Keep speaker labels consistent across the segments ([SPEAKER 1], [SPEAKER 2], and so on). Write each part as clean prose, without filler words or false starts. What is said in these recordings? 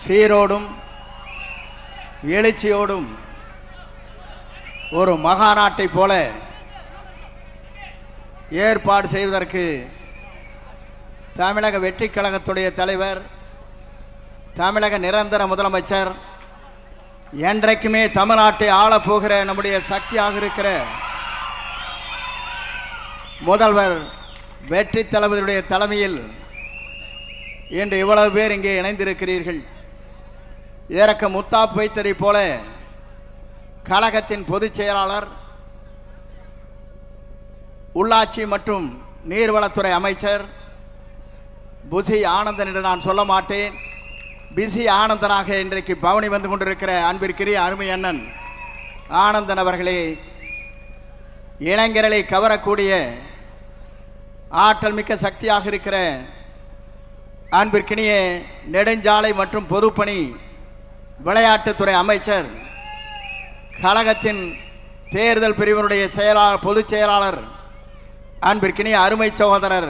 [SPEAKER 1] சீரோடும் எழுச்சியோடும் ஒரு மகாநாட்டை போல ஏற்பாடு செய்வதற்கு தமிழக வெற்றி கழகத்துடைய தலைவர், தமிழக நிரந்தர முதலமைச்சர், என்றைக்குமே தமிழ்நாட்டை ஆளப்போகிற நம்முடைய சக்தியாக இருக்கிற முதல்வர் வெற்றி தளபதியுடைய தலைமையில் இன்று இவ்வளவு பேர் இங்கே இணைந்திருக்கிறீர்கள். ஏறக்க முத்தாப்பு வைத்ததை போல கழகத்தின் பொதுச் செயலாளர், உள்ளாட்சி மற்றும் நீர்வளத்துறை அமைச்சர் புசி ஆனந்தன் என்று நான் சொல்ல மாட்டேன், பிசி ஆனந்தனாக இன்றைக்கு பவனி வந்து கொண்டிருக்கிற அன்பிற்குரிய அருமை அண்ணன் ஆனந்தன் அவர்களே, இளைஞர்களை கவரக்கூடிய ஆற்றல் மிக்க சக்தியாக இருக்கிற அன்பிற்கினிய நெடுஞ்சாலை மற்றும் பொதுப்பணி விளையாட்டுத்துறை அமைச்சர், கழகத்தின் தேர்தல் பிரிவினுடைய பொதுச் செயலாளர் அன்பிற்கினிய அருமை சகோதரர்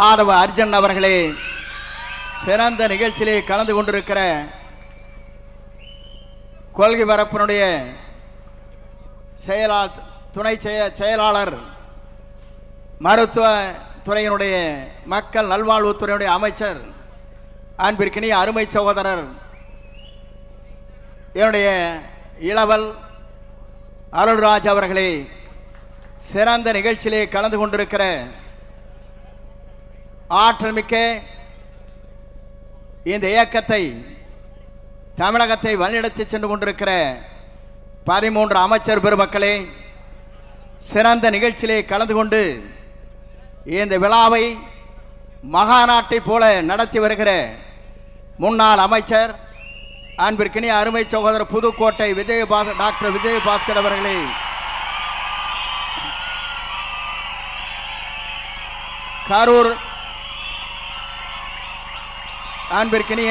[SPEAKER 1] ஆதவ அர்ஜுன் அவர்களே, சிறந்த நிகழ்ச்சியிலே கலந்து கொண்டிருக்கிற கொள்கை பரப்பினுடைய துணை செயலாளர், மருத்துவ துறையினுடைய மக்கள் நல்வாழ்வுத்துறையினுடைய அமைச்சர் அன்பிற்கினிய அருமை சகோதரர் என்னுடைய இளவல் அருள்ராஜ் அவர்களே, சிறந்த நிகழ்ச்சியிலே கலந்து கொண்டிருக்கிற ஆற்றல் மிக்க இந்த இயக்கத்தை தமிழகத்தை வழிநடத்தி சென்று கொண்டிருக்கிற 13 அமைச்சர் பெருமக்களே, சிறந்த நிகழ்ச்சியிலே கலந்து கொண்டு இந்த விழாவை மகாநாட்டை போல நடத்தி வருகிற முன்னாள் அமைச்சர் அன்பிற்கினிய அருமை சகோதரர் புதுக்கோட்டை டாக்டர் விஜயபாஸ்கர் அவர்களே, கரூர் அன்பிற்கினிய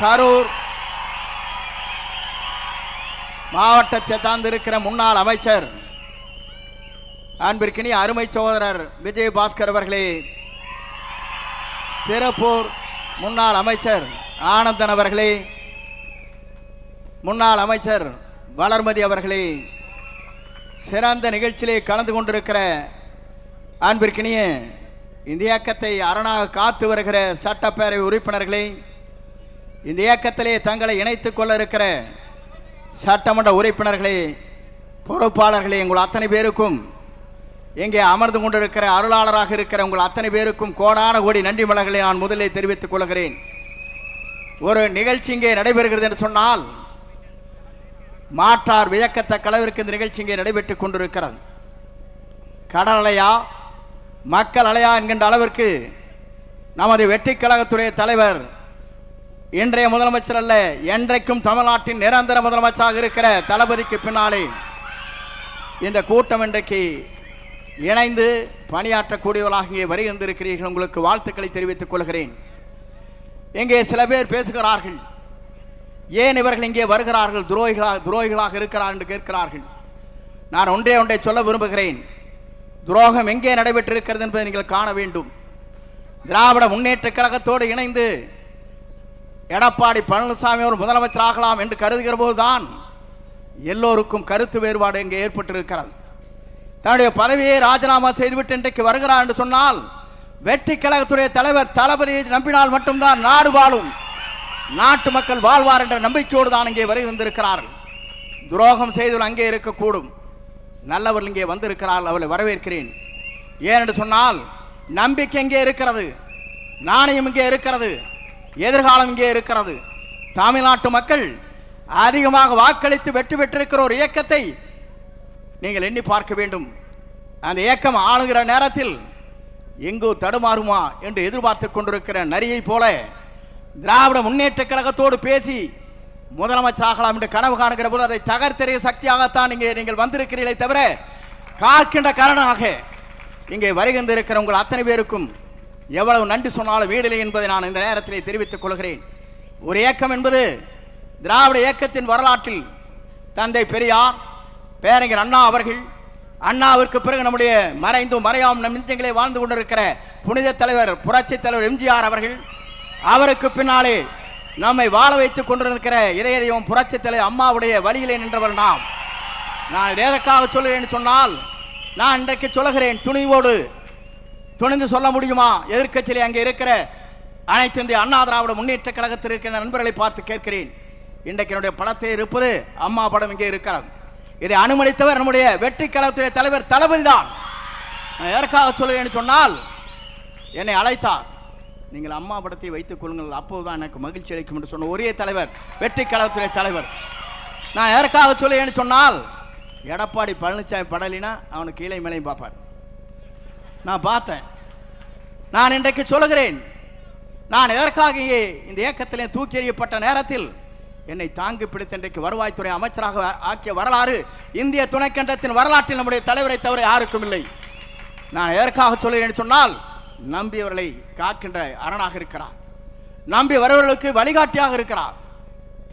[SPEAKER 1] கரூர் மாவட்டத்தை சார்ந்திருக்கிற முன்னாள் அமைச்சர் அன்பிற்கினிய அருமை சகோதரர் விஜயபாஸ்கர் அவர்களே, திருப்பூர் முன்னாள் அமைச்சர் ஆனந்தன் அவர்களே, முன்னாள் அமைச்சர் வளர்மதி அவர்களே, சிறந்த நிகழ்ச்சியிலே கலந்து கொண்டிருக்கிற அன்பிற்கினிய இந்த இயக்கத்தை அரணாக காத்து வருகிற சட்டப்பேரவை உறுப்பினர்களே, இந்த இயக்கத்திலே தங்களை இணைத்துக் கொள்ள இருக்கிற சட்டமன்ற உறுப்பினர்களே, பொறுப்பாளர்களே, உங்கள் அத்தனை பேருக்கும், இங்கே அமர்ந்து கொண்டிருக்கிற அருளாளராக இருக்கிற உங்கள் அத்தனை பேருக்கும் கோடான கோடி நன்றி மலர்களை நான் முதலில் தெரிவித்துக் கொள்கிறேன். ஒரு நிகழ்ச்சி இங்கே நடைபெறுகிறது என்று சொன்னால் மாற்றார் வியக்கத்தக்க அளவிற்கு இந்த நிகழ்ச்சி இங்கே நடைபெற்றுக் கொண்டிருக்கிறது. கடல் அலையா மக்கள் அலையா என்கின்ற அளவிற்கு நமது வெற்றி கழகத்துடைய தலைவர், இன்றைய முதலமைச்சர் அல்ல, என்றைக்கும் தமிழ்நாட்டின் நிரந்தர முதலமைச்சராக இருக்கிற தளபதிக்கு பின்னாலே இந்த கூட்டம் இன்றைக்கு இணைந்து பணியாற்றக்கூடியவர்களாக இங்கே வருகின்றிருக்கிறீர்கள். உங்களுக்கு வாழ்த்துக்களை தெரிவித்துக் கொள்கிறேன். இங்கே சில பேர் பேசுகிறார்கள், ஏன் இவர்கள் இங்கே வருகிறார்கள், துரோகிகளாக இருக்கிறார் என்று கேட்கிறார்கள். நான் ஒன்றை சொல்ல விரும்புகிறேன். துரோகம் எங்கே நடைபெற்றிருக்கிறது என்பதை நீங்கள் காண வேண்டும். திராவிட முன்னேற்ற கழகத்தோடு இணைந்து எடப்பாடி பழனிசாமி அவர் முதலமைச்சராகலாம் என்று கருதுகிற போதுதான் எல்லோருக்கும் கருத்து வேறுபாடு இங்கே ஏற்பட்டிருக்கிறது. தன்னுடைய பதவியை ராஜினாமா செய்துவிட்டு இன்றைக்கு வருகிறார் என்று சொன்னால் வெற்றி கழகத்துடைய தலைவர் தளபதியை நம்பினால் மட்டும்தான் நாடு வாழும், நாட்டு மக்கள் வாழ்வார் என்ற நம்பிக்கையோடு தான் இங்கே வருகின்றிருக்கிறார்கள். துரோகம் செய்தவர்கள் அங்கே இருக்கக்கூடும், நல்லவர்கள் இங்கே வந்திருக்கிறார்கள், அவளை வரவேற்கிறேன். ஏனென்று சொன்னால் நம்பிக்கை இங்கே இருக்கிறது, நாணயம் இங்கே இருக்கிறது, எதிர்காலம் இங்கே இருக்கிறது. தமிழ்நாட்டு மக்கள் அதிகமாக வாக்களித்து வெற்றி பெற்றிருக்கிற ஒரு இயக்கத்தை நீங்கள் எண்ணி பார்க்க வேண்டும். அந்த இயக்கம் ஆளுகிற நேரத்தில் எங்கோ தடுமாறுமா என்று எதிர்பார்த்து கொண்டிருக்கிற நரியை போல திராவிட முன்னேற்ற கழகத்தோடு பேசி முதலமைச்சராகலாம் என்று கனவு காணுகிற போது அதை தகர்த்தெறிய சக்தியாகத்தான் இங்கே நீங்கள் வந்திருக்கிறீர்களே தவிர காக்கின்ற காரணமாக இங்கே வருகின்றிருக்கிற உங்கள் அத்தனை பேருக்கும் எவ்வளவு நன்றி சொன்னாலும் வீடில்லை என்பதை நான் இந்த நேரத்திலே தெரிவித்துக் கொள்கிறேன். ஒரு இயக்கம் என்பது திராவிட இயக்கத்தின் வரலாற்றில் தந்தை பெரியார், பேரறிஞர் அண்ணா அவர்கள், அண்ணாவிற்கு பிறகு நம்முடைய மறைந்தும் மறையாமல் நம் நெஞ்சங்களே வாழ்ந்து கொண்டிருக்கிற புனித தலைவர் புரட்சி தலைவர் எம்ஜிஆர் அவர்கள், அவருக்கு பின்னாலே நம்மை வாழ வைத்துக் கொண்டிருக்கிற இதயம் புரட்சி தலைவர் அம்மாவுடைய வழியிலே நின்றவர் நாம். நான் எதற்காக சொல்கிறேன் சொன்னால், நான் இன்றைக்கு சொல்லுகிறேன், துணிவோடு துணிந்து சொல்ல முடியுமா? எதிர்க்கட்சியிலே அங்கே இருக்கிற அனைத்து இந்திய அண்ணா திராவிட முன்னேற்ற கழகத்தில் இருக்கிற நண்பர்களை பார்த்து கேட்கிறேன். இன்றைக்கு என்னுடைய படத்தில் இருப்பது அம்மா படம் இங்கே இருக்கிறது. இதை அனுமதித்தவர் நம்முடைய வெற்றி கழகத்துடைய தலைவர் தளபதி தான். எதற்காக சொல்லுவேன் சொன்னால், என்னை அழைத்தார், நீங்கள் அம்மா படத்தை வைத்துக் கொள்ளுங்கள், அப்போதுதான் எனக்கு மகிழ்ச்சி அளிக்கும் என்று சொன்ன ஒரே தலைவர் வெற்றி கழகத்துடைய தலைவர். நான் எதற்காக சொல்லுவேன் சொன்னால், எடப்பாடி பழனிசாமி படலினா அவனுக்கு கீழே மேலையும் பார்ப்பார். நான் பார்த்தேன். நான் இன்றைக்கு சொல்லுகிறேன், நான் எதற்காக இந்த இயக்கத்திலே தூக்கி எறியப்பட்ட நேரத்தில் என்னை தாங்கி பிடித்த இன்றைக்கு வருவாய்த்துறை அமைச்சராக ஆக்கிய வரலாறு இந்திய துணைக்கண்டத்தின் வரலாற்றில் நம்முடைய தலைவரை தவிர யாருக்கும் இல்லை. நான் எதற்காக சொல்கிறேன் சொன்னால், நம்பியவர்களை காக்கின்ற அரணாக இருக்கிறார், நம்பி வருவர்களுக்கு வழிகாட்டியாக இருக்கிறார்,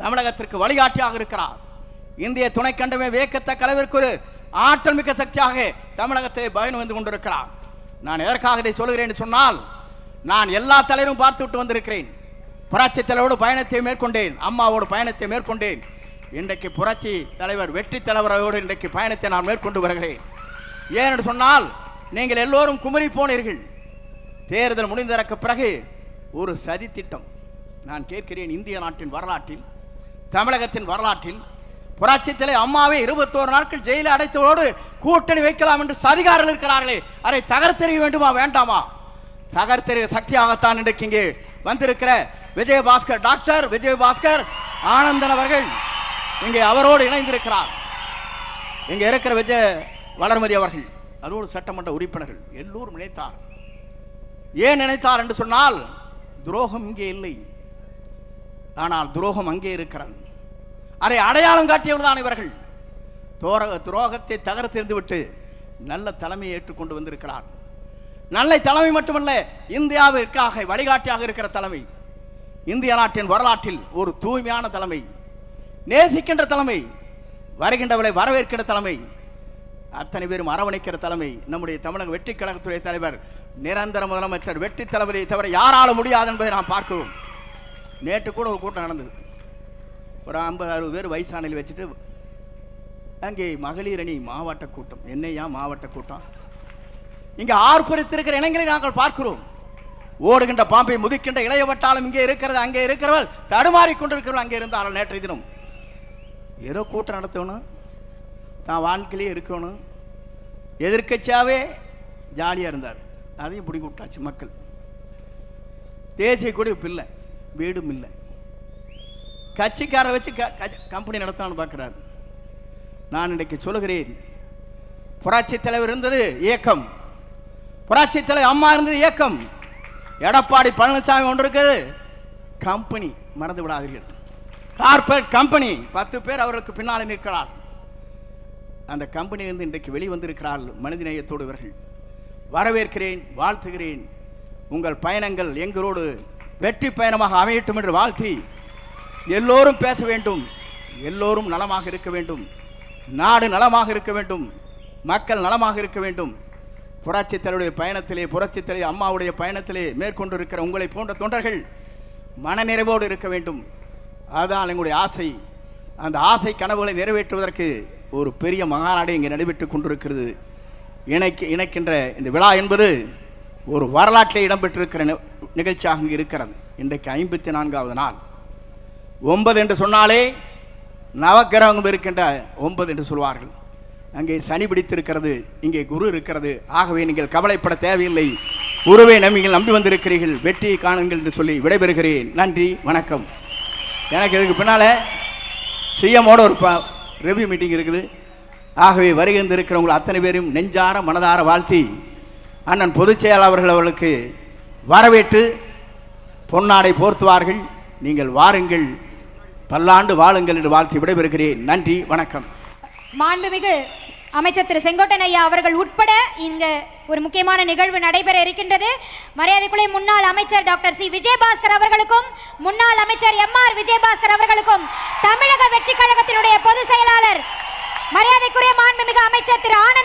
[SPEAKER 1] தமிழகத்திற்கு வழிகாட்டியாக இருக்கிறார். இந்திய துணைக்கண்டமே வியக்கத்தக்க அளவிற்கு ஒரு ஆற்றல் மிக்க சக்தியாக தமிழகத்தை பயணம் வந்து கொண்டிருக்கிறார். நான் எதற்காக இதை சொல்கிறேன் சொன்னால், நான் எல்லா தலைவரும் பார்த்து விட்டு வந்திருக்கிறேன். புரட்சி தலைவரோடு பயணத்தை மேற்கொண்டேன், அம்மாவோடு பயணத்தை மேற்கொண்டேன். இன்றைக்கு புரட்சி தலைவர் வெற்றி தலைவரோடு இன்றைக்கு பயணத்தை நான் மேற்கொண்டு வருகிறேன். ஏனென்று சொன்னால், நீங்கள் எல்லோரும் குமரி போனீர்கள். தேர்தல் முடிந்ததற்கு பிறகு ஒரு சதி திட்டம். நான் கேட்கிறேன், இந்திய நாட்டின் வரலாற்றில், தமிழகத்தின் வரலாற்றில் புரட்சி தலைவர் அம்மாவை 21 நாட்கள் ஜெயிலில் அடைத்தவோடு கூட்டணி வைக்கலாம் என்று சதிகாரர்கள் இருக்கிறார்களே, அதை தகர்த்தெறிய வேண்டுமா வேண்டாமா? தகர்த்தெறிய சக்தியாகத்தான் இன்றைக்கு இங்கே வந்திருக்கிற விஜயபாஸ்கர், டாக்டர் விஜயபாஸ்கர் ஆனந்தன் அவர்கள் இங்கே அவரோடு இணைந்திருக்கிறார். இங்கே இருக்கிற விஜய வளர்மதி அவர்கள், அதோடு சட்டமன்ற உறுப்பினர்கள் எல்லோரும் நினைத்தார். ஏன் நினைத்தார் என்று சொன்னால், துரோகம் இங்கே இல்லை, ஆனால் துரோகம் அங்கே இருக்கிறது. அதை அடையாளம் காட்டியவர் தான் இவர்கள். துரோகத்தை தகர்த்தெறிந்து விட்டு நல்ல தலைமையை ஏற்றுக்கொண்டு வந்திருக்கிறார். நல்ல தலைமை மட்டுமல்ல, இந்தியாவிற்காக வழிகாட்டியாக இருக்கிற தலைமை, இந்திய நாட்டின் வரலாற்றில் ஒரு தூய்மையான தலைமை, நேசிக்கின்ற தலைமை, வருகின்றவர்களை வரவேற்கிற தலைமை, அத்தனை பேரும் அரவணைக்கிற தலைமை நம்முடைய தமிழக வெற்றி கழகத்துறை தலைவர் நிரந்தர முதலமைச்சர் வெற்றி தளபதியை தவிர யாரால முடியாது என்பதை நாம் பார்க்கிறோம். நேற்று கூட ஒரு கூட்டம் நடந்தது. ஒரு 50-60 பேர் வயசானில் வச்சுட்டு அங்கே மகளிர் அணி மாவட்ட கூட்டம். என்னையா மாவட்ட கூட்டம்? இங்கே ஆர்ப்பரித்திருக்கிற இளைஞர்களை நாங்கள் பார்க்கிறோம். ஓடுகின்ற பாம்பை முதிக்கின்ற இளையவட்டாலும் இங்கே இருக்கிறது, அங்கே இருக்கிறவர்கள் தடுமாறி கொண்டிருக்கிறவர்கள் அங்கே இருந்தாலும் நேற்றைய தினம் ஏதோ கூட்டம் நடத்தணும், தான் வாழ்க்கையிலே இருக்கணும், எதிர்க்கட்சியாகவே ஜாலியாக இருந்தார். அதையும் பிடிங்கி விட்டாச்சு மக்கள். தேசிய கொடி இல்லை, வீடும் இல்லை, கட்சிக்காரரை வச்சு கம்பெனி நடத்தலான்னு பார்க்கிறார். நான் இன்றைக்கு சொல்லுகிறேன், புரட்சி தலைவர் இருந்தது இயக்கம், புரட்சி தலைவர் அம்மா இருந்தது இயக்கம், எடப்பாடி பழனிசாமி ஒன்று இருக்குது கம்பெனி. மறந்து விடாதீர்கள், கார்பரேட் கம்பெனி. 10 பேர் அவருக்கு பின்னால் நிற்கிறார். அந்த கம்பெனியிலிருந்து இன்றைக்கு வெளிவந்திருக்கிறார்கள் மனிதநேயத்தோடு இவர்கள். வரவேற்கிறேன், வாழ்த்துகிறேன். உங்கள் பயணங்கள் எங்களோடு வெற்றி பயணமாக அமையட்டும் என்று வாழ்த்தி, எல்லோரும் பேச வேண்டும், எல்லோரும் நலமாக இருக்க வேண்டும், நாடு நலமாக இருக்க வேண்டும், மக்கள் நலமாக இருக்க வேண்டும். புரட்சி தலைவருடைய பயணத்திலே, புரட்சி தலைவர் அம்மாவுடைய பயணத்திலே மேற்கொண்டிருக்கிற உங்களை போன்ற தொண்டர்கள் மனநிறைவோடு இருக்க வேண்டும். அதுதான் எங்களுடைய ஆசை. அந்த ஆசை கனவுகளை நிறைவேற்றுவதற்கு ஒரு பெரிய மகாநாடு இங்கே நடைபெற்றுக் கொண்டிருக்கிறது. இணைக்கின்ற இந்த விழா என்பது ஒரு வரலாற்றிலே இடம்பெற்றிருக்கிற நிகழ்ச்சியாக இங்கே இருக்கிறது. இன்றைக்கு 54வது நாள். 9 என்று சொன்னாலே நவக்கிரகம் இருக்கின்ற 9 என்று சொல்வார்கள். அங்கே சனி பிடித்திருக்கிறது, இங்கே குரு இருக்கிறது. ஆகவே நீங்கள் கவலைப்பட தேவையில்லை, குருவை நீங்கள் நம்பி வந்திருக்கிறீர்கள், வெற்றியை காணுங்கள் என்று சொல்லி விடைபெறுகிறேன். நன்றி, வணக்கம். எனக்கு இதுக்கு பின்னால் சிஎம்மோட ஒரு ரிவ்யூ மீட்டிங் இருக்குது. ஆகவே வருகின்ற இருக்கிறவங்க அத்தனை பேரும் நெஞ்சார மனதார வாழ்த்தி, அண்ணன் பொதுச் செயலாளர்கள் அவர்களுக்கு வரவேற்று பொன்னாடை போர்த்துவார்கள். நீங்கள் வாருங்கள், பல்லாண்டு வாழுங்கள் என்று வாழ்த்தி விடைபெறுகிறேன். நன்றி, வணக்கம்.
[SPEAKER 2] மாண்புமிகு அமைச்சர் திரு செங்கோட்டன் ஐயா அவர்கள் உட்பட இங்க ஒரு முக்கியமான நிகழ்வு நடைபெற இருக்கின்றது. மரியாதைக்குரிய முன்னாள் அமைச்சர் டாக்டர் சி விஜயபாஸ்கர் அவர்களுக்கும், முன்னாள் அமைச்சர் எம்ஆர் விஜயபாஸ்கர் அவர்களுக்கும், தமிழக வெற்றி கழகத்தினுடைய பொதுச் செயலாளர் மரியாதைக்குரிய மாண்புமிகு அமைச்சர் திரு ஆனந்த்